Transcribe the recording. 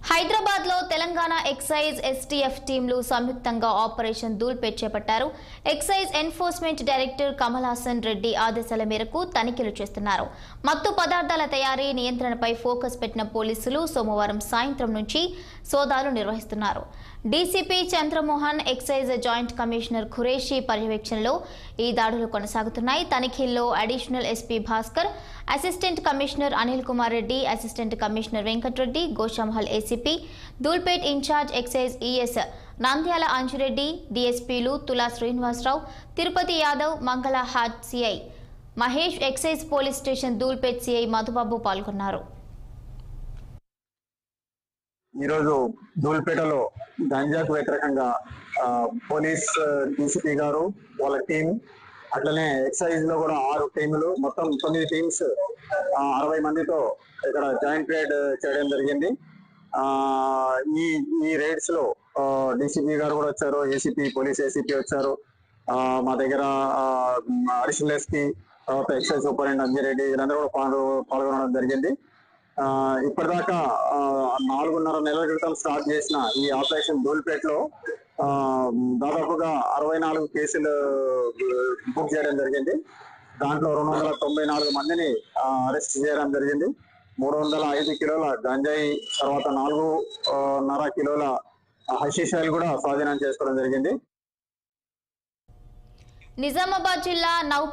హైదరాబాద్ లో Telangana excise STF టీంలు సంయుక్తంగా ఆపరేషన్ ధూల్పేట్ చేపట్టారు. Excise enforcement director Kamal Haasan Reddy ఆదేశాల మేరకు తనిఖీలు చేస్తున్నారు. మత్తు పదార్థాల తయారీ నియంత్రణపై ఫోకస్ పెట్టిన పోలీసులు సోమవారం సాయంత్రం నుంచి సోదాలు నిర్వహిస్తున్నారు. DCP Chandramohan, excise joint commissioner Qureshi పర్యవేక్షణలో ఈ దాడులు కొనసాగుతున్నాయి. తనిఖీల్లో additional SP Bhaskar, assistant commissioner Anil Kumar Reddy, assistant commissioner Venkatareddy, Goshamahal ACP, Dhoolpet incharge excise ES Nandyala Anjireddy, డీఎస్పీలు Tula Srinivasarao, Tirupati Yadav, Mangalhat CI Mahesh, excise police station Dhoolpet CI Madhubabu పాల్గొన్నారు. ఈరోజు ధూల్పేటలో గంజాకు వ్యతిరేకంగా పోలీస్ డీసీపీ గారు వాళ్ళ టీం, అట్లనే ఎక్సైజ్ లో కూడా 6 టీములు, మొత్తం 9 టీమ్స్ 60 మందితో ఇక్కడ జాయింట్ రైడ్ చేయడం జరిగింది. ఈ రైడ్స్ లో డీసీపీ గారు కూడా వచ్చారు, ఏసీపీ పోలీస్ ఏసీపీ వచ్చారు, మా దగ్గర అడిషనల్ ఎస్పీ, తర్వాత ఎక్సైజ్ సూపరింటెండెంట్ అంజిరెడ్డి వీళ్ళందరూ కూడా పాల్గొనడం జరిగింది. ఇప్పటిదాకా 4.5 నెలల క్రితం స్టార్ట్ చేసిన ఈ ఆపరేషన్ ధూల్పేట్ లో దాదాపుగా 64 కేసులు బుక్ చేయడం జరిగింది. దాంట్లో 294 మందిని అరెస్ట్ చేయడం జరిగింది. 305 కిలోల గంజాయి, తర్వాత 4.5 కిలోల హషీష్ ఆయిల్ కూడా స్వాధీనం చేసుకోవడం జరిగింది. నిజామాబాద్ జిల్లా నౌపేట్